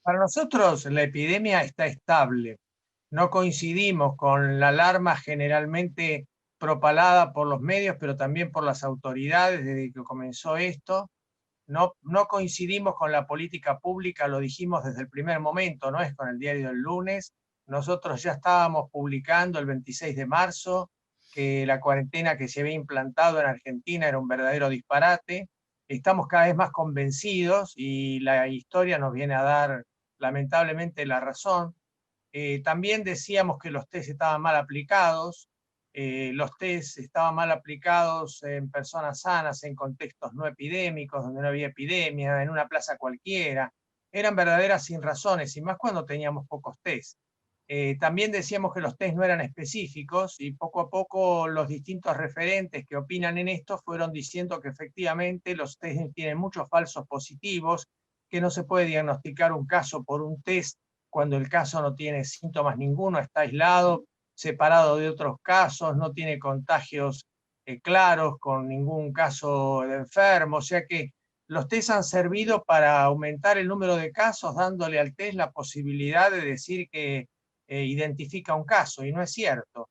Para nosotros la epidemia está estable. No coincidimos con la alarma generalmente propalada por los medios, pero también por las autoridades desde que comenzó esto. No coincidimos con la política pública, lo dijimos desde el primer momento, no es con el diario del lunes. Nosotros ya estábamos publicando el 26 de marzo que la cuarentena que se había implantado en Argentina era un verdadero disparate. Estamos cada vez más convencidos y la historia nos viene a dar lamentablemente la razón. También decíamos que los test estaban mal aplicados. Los test estaban mal aplicados en personas sanas, en contextos no epidémicos, donde no había epidemia, en una plaza cualquiera. Eran verdaderas sin razones, y más cuando teníamos pocos test. También decíamos que los test no eran específicos, y poco a poco los distintos referentes que opinan en esto fueron diciendo que efectivamente los test tienen muchos falsos positivos, que no se puede diagnosticar un caso por un test cuando el caso no tiene síntomas ninguno, está aislado, separado de otros casos, no tiene contagios claros con ningún caso de enfermo. O sea que los test han servido para aumentar el número de casos, dándole al test la posibilidad de decir que identifica un caso, y no es cierto.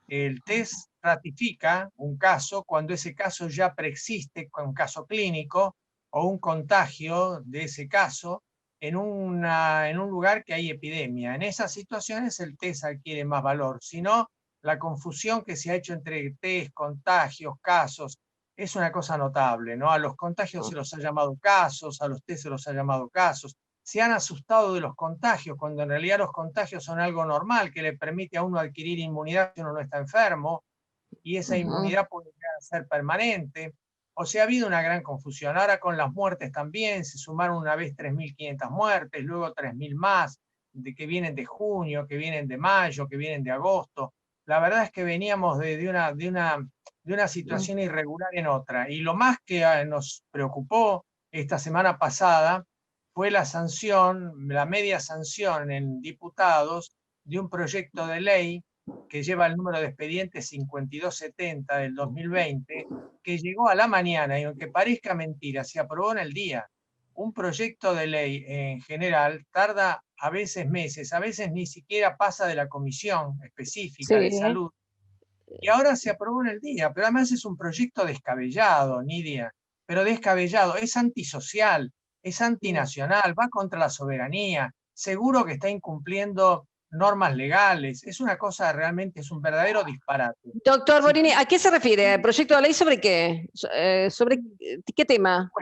El test ratifica un caso cuando ese caso ya preexiste, un caso clínico o un contagio de ese caso en un lugar que hay epidemia. En esas situaciones el test adquiere más valor, si no, la confusión que se ha hecho entre test, contagios, casos, es una cosa notable, ¿no? A los contagios se los ha llamado casos, a los test se los ha llamado casos. Se han asustado de los contagios, cuando en realidad los contagios son algo normal, que le permite a uno adquirir inmunidad si uno no está enfermo, y esa inmunidad puede llegar a ser permanente. O sea, ha habido una gran confusión. Ahora con las muertes también, se sumaron una vez 3.500 muertes, luego 3.000 más, que vienen de junio, que vienen de mayo, que vienen de agosto. La verdad es que veníamos de una situación irregular en otra. Y lo más que nos preocupó esta semana pasada fue la sanción, la media sanción en diputados de un proyecto de ley que lleva el número de expediente 5270 del 2020, que llegó a la mañana, y aunque parezca mentira, se aprobó en el día. Un proyecto de ley en general tarda a veces meses, a veces ni siquiera pasa de la comisión específica de Sí. salud, y ahora se aprobó en el día, pero además es un proyecto descabellado, Nidia, pero descabellado, es antisocial, es antinacional, va contra la soberanía, seguro que está incumpliendo normas legales, es una cosa realmente, es un verdadero disparate. Doctor Si Borini, ¿a qué se refiere? ¿Proyecto de ley sobre qué? ¿Sobre qué tema?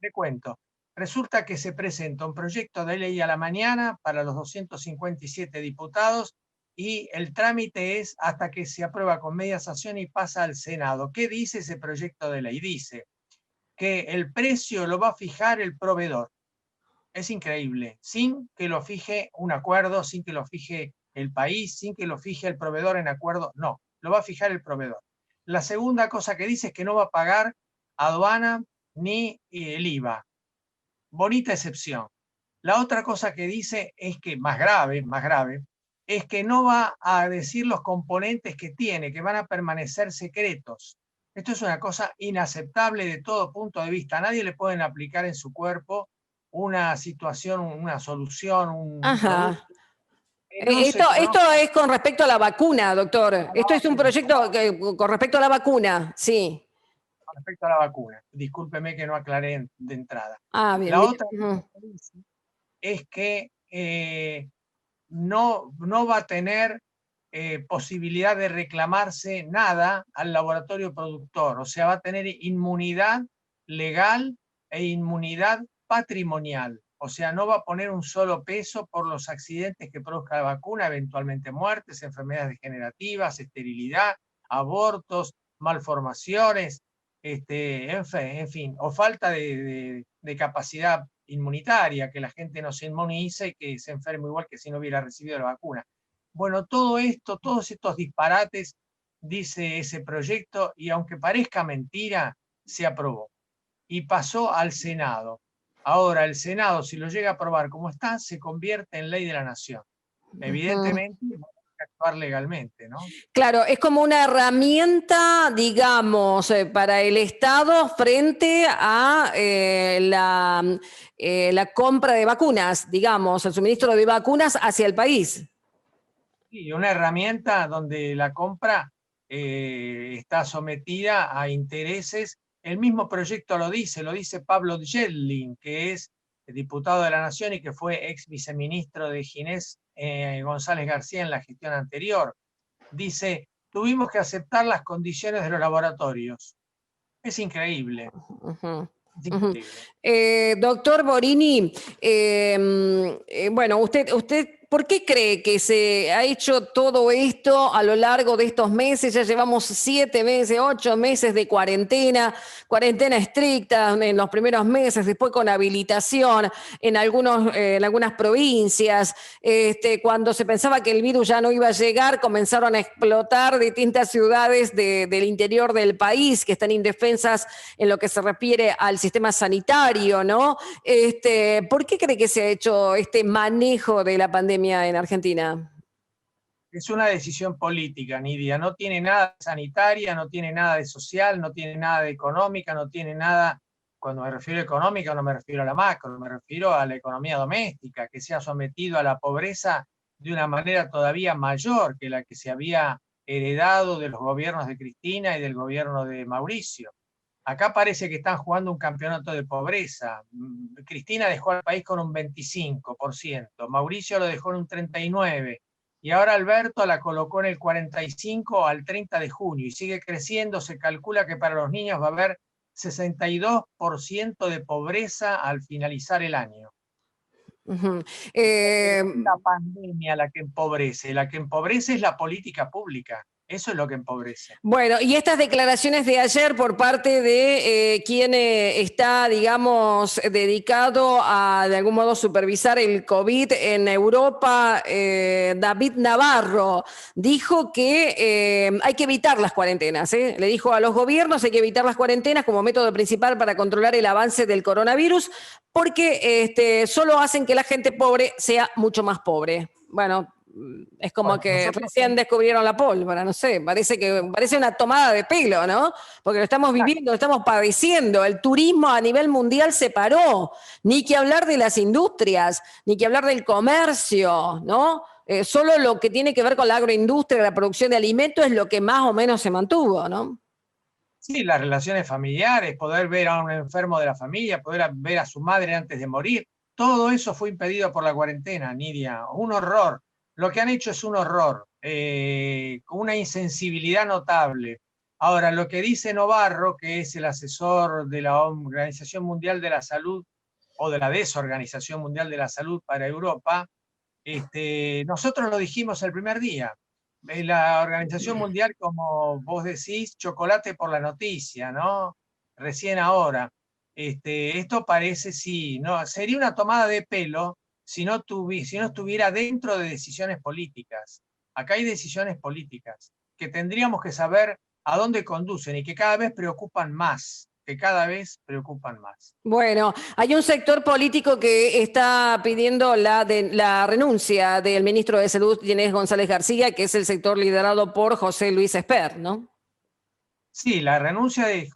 le cuento, resulta que se presenta un proyecto de ley a la mañana para los 257 diputados y el trámite es hasta que se aprueba con media sanción y pasa al Senado. ¿Qué dice ese proyecto de ley? Dice que el precio lo va a fijar el proveedor. Es increíble, sin que lo fije un acuerdo, sin que lo fije el país, sin que lo fije el proveedor en acuerdo, no, lo va a fijar el proveedor. La segunda cosa que dice es que no va a pagar aduana ni el IVA. Bonita excepción. La otra cosa que dice es que, más grave, es que no va a decir los componentes que tiene, que van a permanecer secretos. Esto es una cosa inaceptable de todo punto de vista. A nadie le pueden aplicar en su cuerpo una situación, una solución, un producto Ajá. que no se Esto conozca es con respecto a la vacuna, doctor. a la Esto es un vacuna. proyecto con respecto a la vacuna, sí. Con respecto a la vacuna. Discúlpeme que no aclaré de entrada. Ah, bien, La bien. otra cosa que dice es que no va a tener posibilidad de reclamarse nada al laboratorio productor, o sea, va a tener inmunidad legal e inmunidad patrimonial, o sea, no va a poner un solo peso por los accidentes que produzca la vacuna, eventualmente muertes, enfermedades degenerativas, esterilidad, abortos, malformaciones, en fin, o falta de capacidad inmunitaria, que la gente no se inmunice y que se enferme igual que si no hubiera recibido la vacuna. Bueno, todo esto, todos estos disparates, dice ese proyecto, y aunque parezca mentira, se aprobó y pasó al Senado. Ahora, el Senado, si lo llega a aprobar como está, se convierte en ley de la nación. Ujú. Evidentemente, que actuar legalmente, ¿no? Claro, es como una herramienta, digamos, para el Estado frente a la compra de vacunas, digamos, el suministro de vacunas hacia el país. Y una herramienta donde la compra está sometida a intereses. El mismo proyecto lo dice Pablo Djelin, que es diputado de la Nación y que fue ex viceministro de Ginés González García en la gestión anterior. Dice, tuvimos que aceptar las condiciones de los laboratorios. Es increíble. Ujú. Es increíble. Doctor Borini, bueno, usted, ¿por qué cree que se ha hecho todo esto a lo largo de estos meses? Ya llevamos 7 meses, 8 meses de cuarentena, cuarentena estricta en los primeros meses, después con habilitación en algunas provincias. Cuando se pensaba que el virus ya no iba a llegar, comenzaron a explotar distintas ciudades del interior del país que están indefensas en lo que se refiere al sistema sanitario, ¿no? ¿Por qué cree que se ha hecho este manejo de la pandemia en Argentina? Es una decisión política, Nidia. No tiene nada de sanitaria, no tiene nada de social, no tiene nada de económica, no tiene nada, cuando me refiero a económica no me refiero a la macro, me refiero a la economía doméstica, que se ha sometido a la pobreza de una manera todavía mayor que la que se había heredado de los gobiernos de Cristina y del gobierno de Mauricio. Acá parece que están jugando un campeonato de pobreza. Cristina dejó al país con un 25%, Mauricio lo dejó en un 39%, y ahora Alberto la colocó en el 45 al 30 de junio y sigue creciendo. Se calcula que para los niños va a haber 62% de pobreza al finalizar el año. Uh-huh. No es la pandemia la que empobrece es la política pública. Eso es lo que empobrece. Bueno, y estas declaraciones de ayer por parte de quien está, digamos, dedicado a, de algún modo, supervisar el COVID en Europa, David Navarro, dijo que hay que evitar las cuarentenas. Le dijo a los gobiernos hay que evitar las cuarentenas como método principal para controlar el avance del coronavirus, porque solo hacen que la gente pobre sea mucho más pobre. Bueno, es como Bueno, que nosotros recién descubrieron la pólvora, no sé, parece una tomada de pelo, ¿no? Porque lo estamos viviendo, lo estamos padeciendo. El turismo a nivel mundial se paró. Ni que hablar de las industrias, ni que hablar del comercio, ¿no? Solo lo que tiene que ver con la agroindustria, la producción de alimentos, es lo que más o menos se mantuvo, ¿no? sí, las relaciones familiares, poder ver a un enfermo de la familia, poder ver a su madre antes de morir, todo eso fue impedido por la cuarentena, Nidia. Un horror. Lo que han hecho es un horror, con una insensibilidad notable. Ahora, lo que dice Novarro, que es el asesor de la Organización Mundial de la Salud o de la Desorganización Mundial de la Salud para Europa, nosotros lo dijimos el primer día. La Organización Mundial, como vos decís, chocolate por la noticia, ¿no? Recién ahora. Esto parece, sí, no, sería una tomada de pelo si no estuviera dentro de decisiones políticas. Acá hay decisiones políticas que tendríamos que saber a dónde conducen y que cada vez preocupan más, que cada vez preocupan más. Bueno, hay un sector político que está pidiendo la renuncia del ministro de Salud, Ginés González García, que es el sector liderado por José Luis Esper, ¿no? Sí, la renuncia de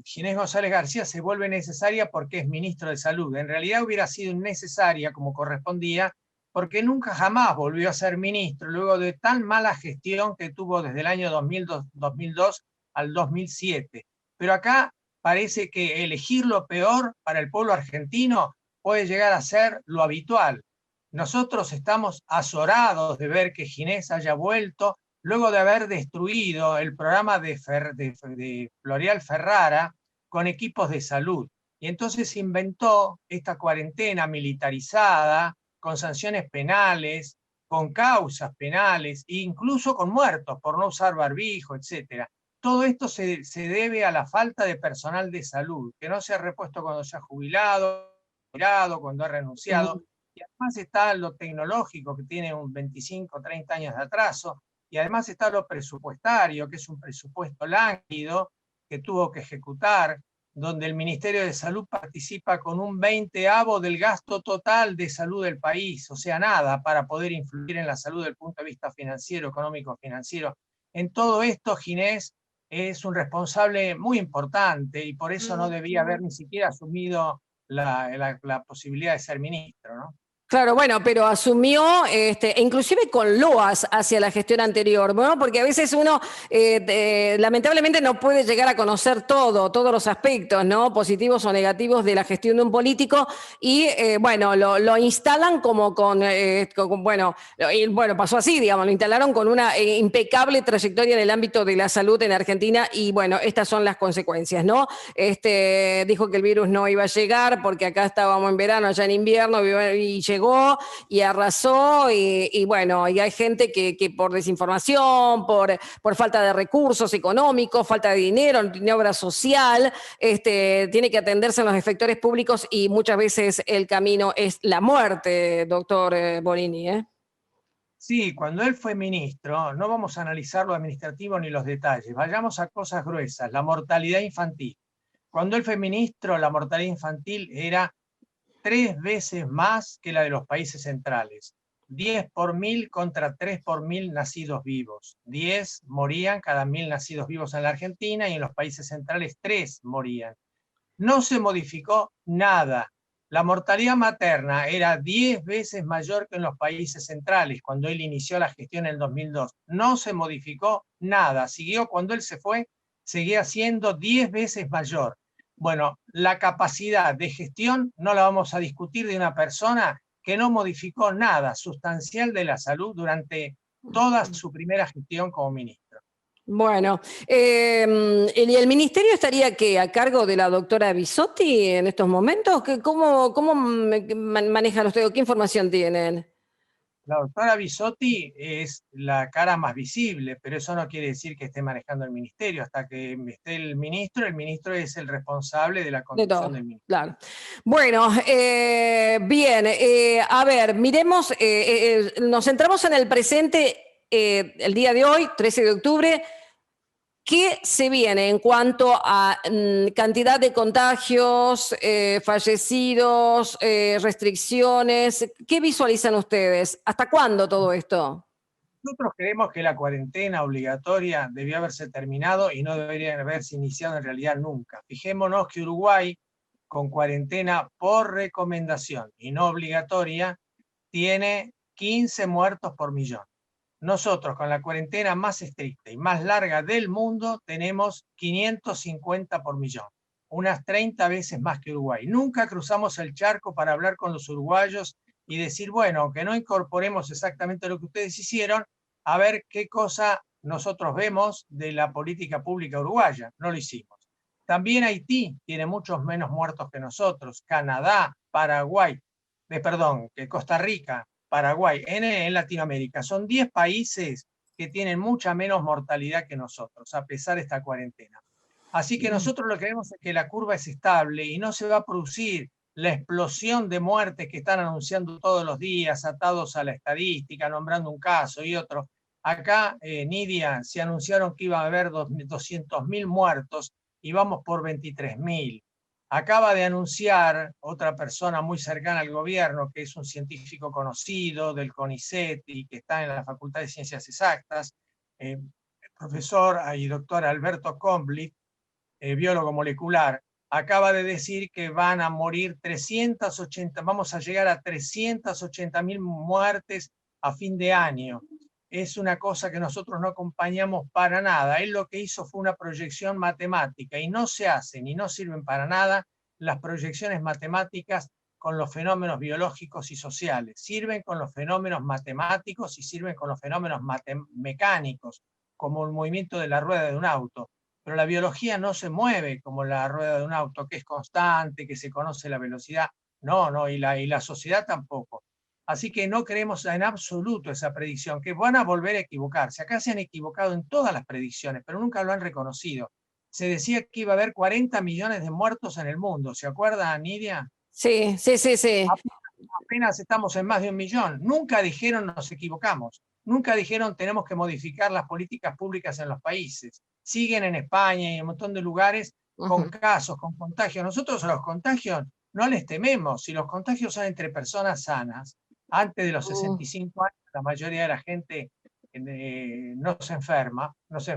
Ginés González García se vuelve necesaria porque es ministro de Salud. En realidad hubiera sido innecesaria como correspondía, porque nunca jamás volvió a ser ministro, luego de tan mala gestión que tuvo desde el año 2002 al 2007. Pero acá parece que elegir lo peor para el pueblo argentino puede llegar a ser lo habitual. Nosotros estamos azorados de ver que Ginés haya vuelto luego de haber destruido el programa de Floreal Ferrara con equipos de salud. Y entonces inventó esta cuarentena militarizada, con sanciones penales, con causas penales, e incluso con muertos por no usar barbijo, etc. Todo esto se debe a la falta de personal de salud, que no se ha repuesto cuando se ha jubilado, cuando ha renunciado. Y además está lo tecnológico, que tiene un 25, 30 años de atraso, y además está lo presupuestario, que es un presupuesto lánguido que tuvo que ejecutar. donde el Ministerio de Salud participa con un 20avo del gasto total de salud del país, o sea, nada para poder influir en la salud desde el punto de vista financiero, económico, financiero. En todo esto, Ginés es un responsable muy importante y por eso no debía haber ni siquiera asumido la posibilidad de ser ministro, ¿no? Claro, bueno, pero asumió, inclusive con loas hacia la gestión anterior, ¿no? Porque a veces uno lamentablemente no puede llegar a conocer todos los aspectos, ¿no? Positivos o negativos de la gestión de un político y, bueno, lo instalan como bueno, pasó así, digamos, lo instalaron con una impecable trayectoria en el ámbito de la salud en Argentina y, bueno, estas son las consecuencias, ¿no? Dijo que el virus no iba a llegar porque acá estábamos en verano, allá en invierno y llegó y arrasó y bueno, y hay gente que por desinformación, por falta de recursos económicos, falta de dinero, no tiene obra social, tiene que atenderse en los efectores públicos y muchas veces el camino es la muerte, doctor Borini, ¿eh? Sí, cuando él fue ministro, no vamos a analizar lo administrativo ni los detalles, vayamos a cosas gruesas, la mortalidad infantil. Cuando él fue ministro, la mortalidad infantil era 3 veces más que la de los países centrales. 10 por 1000 contra 3 por 1000 nacidos vivos. 10 morían cada 1000 nacidos vivos en la Argentina y en los países centrales 3 morían. No se modificó nada. La mortalidad materna era 10 veces mayor que en los países centrales cuando él inició la gestión en el 2002. No se modificó nada. Siguió cuando él se fue, seguía siendo 10 veces mayor. Bueno, la capacidad de gestión no la vamos a discutir de una persona que no modificó nada sustancial de la salud durante toda su primera gestión como ministro. Bueno, ¿y el ministerio estaría qué, a cargo de la doctora Bisotti en estos momentos? ¿Cómo manejan ustedes? ¿Qué información tienen? La doctora Bisotti es la cara más visible, pero eso no quiere decir que esté manejando el ministerio. Hasta que esté el ministro es el responsable de la De conducción todo, del ministerio. claro. Bueno, bien, a ver, miremos, nos centramos en el presente, el día de hoy, 13 de octubre. ¿Qué se viene en cuanto a cantidad de contagios, fallecidos, restricciones? ¿Qué visualizan ustedes? ¿Hasta cuándo todo esto? Nosotros creemos que la cuarentena obligatoria debió haberse terminado y no debería haberse iniciado en realidad nunca. Fijémonos que Uruguay, con cuarentena por recomendación y no obligatoria, tiene 15 muertos por millón. Nosotros, con la cuarentena más estricta y más larga del mundo, tenemos 550 por millón, unas 30 veces más que Uruguay. Nunca cruzamos el charco para hablar con los uruguayos y decir, bueno, aunque no incorporemos exactamente lo que ustedes hicieron, a ver qué cosa nosotros vemos de la política pública uruguaya. No lo hicimos. También Haití tiene muchos menos muertos que nosotros, Canadá, Paraguay, que Costa Rica, Paraguay, en Latinoamérica. Son 10 países que tienen mucha menos mortalidad que nosotros, a pesar de esta cuarentena. Así que nosotros lo que vemos es que la curva es estable y no se va a producir la explosión de muertes que están anunciando todos los días, atados a la estadística, nombrando un caso y otro. Acá, Nidia, se anunciaron que iba a haber 200.000 muertos y vamos por 23.000. Acaba de anunciar otra persona muy cercana al gobierno, que es un científico conocido del CONICET y que está en la Facultad de Ciencias Exactas, el profesor y doctor Alberto Comblit, biólogo molecular, acaba de decir que van a morir 380, vamos a llegar a 380.000 muertes a fin de año. Es una cosa que nosotros no acompañamos para nada. Él lo que hizo fue una proyección matemática y no se hacen y no sirven para nada las proyecciones matemáticas con los fenómenos biológicos y sociales. Sirven con los fenómenos matemáticos y sirven con los fenómenos mecánicos, como el movimiento de la rueda de un auto. Pero la biología no se mueve como la rueda de un auto, que es constante, que se conoce la velocidad. No, y la sociedad tampoco. Así que no creemos en absoluto esa predicción, que van a volver a equivocarse. Acá se han equivocado en todas las predicciones, pero nunca lo han reconocido. Se decía que iba a haber 40 millones de muertos en el mundo. ¿Se acuerda, Nidia? Sí, sí, sí, sí. Apenas estamos en más de 1 millón. Nunca dijeron nos equivocamos. Nunca dijeron tenemos que modificar las políticas públicas en los países. Siguen en España y en un montón de lugares con casos, con contagios. Nosotros a los contagios no les tememos. Si los contagios son entre personas sanas, antes de los 65 años, la mayoría de la gente no se enferma, no se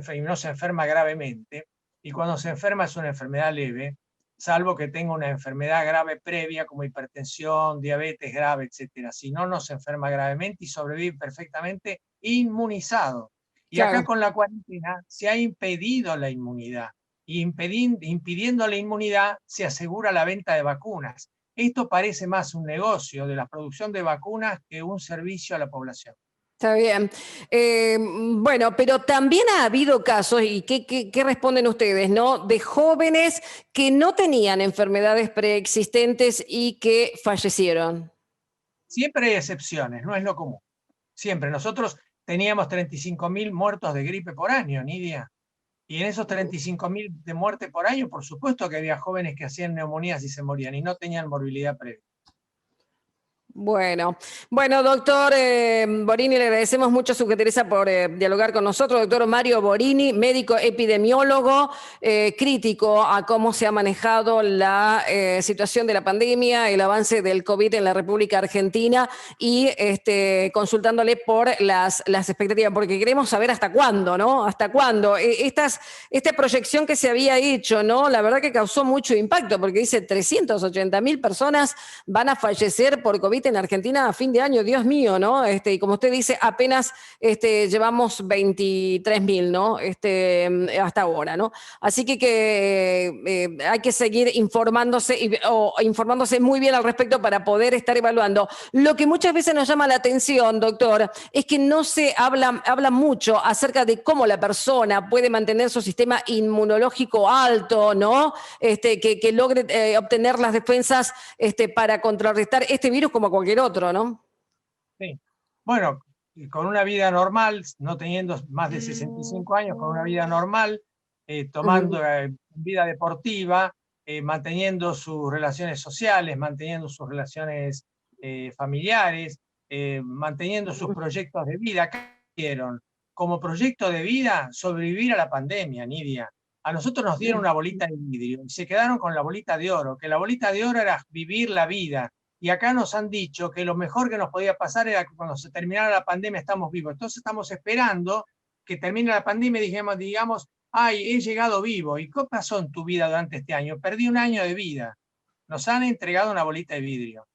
enferma gravemente, y cuando se enferma es una enfermedad leve, salvo que tenga una enfermedad grave previa como hipertensión, diabetes grave, etc. Si no, no se enferma gravemente y sobrevive perfectamente inmunizado. Y Claro. acá con la cuarentena se ha impedido la inmunidad. Y impidiendo la inmunidad se asegura la venta de vacunas. Esto parece más un negocio de la producción de vacunas que un servicio a la población. Está bien. Bueno, pero también ha habido casos, y ¿qué responden ustedes, no? De jóvenes que no tenían enfermedades preexistentes y que fallecieron. Siempre hay excepciones, no es lo común. Siempre. Nosotros teníamos 35.000 muertos de gripe por año, Nidia. Y en esos 35.000 de muerte por año, por supuesto que había jóvenes que hacían neumonías y se morían y no tenían morbilidad previa. Bueno, doctor Borini, le agradecemos mucho su gentileza por dialogar con nosotros. Doctor Mario Borini, médico epidemiólogo, crítico a cómo se ha manejado la situación de la pandemia, el avance del COVID en la República Argentina y consultándole por las expectativas, porque queremos saber hasta cuándo, ¿no? Hasta cuándo. Esta proyección que se había hecho, ¿no? La verdad que causó mucho impacto, porque dice 380.000 personas van a fallecer por COVID en Argentina a fin de año, Dios mío, ¿no? Y como usted dice, apenas llevamos 23.000, ¿no? Hasta ahora, ¿no? Así que hay que seguir informándose informándose muy bien al respecto para poder estar evaluando. Lo que muchas veces nos llama la atención, doctor, es que no se habla mucho acerca de cómo la persona puede mantener su sistema inmunológico alto, ¿no? Que logre obtener las defensas para contrarrestar este virus como cualquier otro, ¿no? Sí. Bueno, con una vida normal, no teniendo más de 65 años, con una vida normal, tomando vida deportiva, manteniendo sus relaciones sociales, manteniendo sus relaciones familiares, manteniendo sus proyectos de vida. ¿Qué hicieron? Como proyecto de vida, sobrevivir a la pandemia, Nidia. A nosotros nos dieron una bolita de vidrio y se quedaron con la bolita de oro, que la bolita de oro era vivir la vida. Y acá nos han dicho que lo mejor que nos podía pasar era que cuando se terminara la pandemia estamos vivos. Entonces estamos esperando que termine la pandemia y digamos, ay, he llegado vivo. ¿Y qué pasó en tu vida durante este año? Perdí un año de vida. Nos han entregado una bolita de vidrio.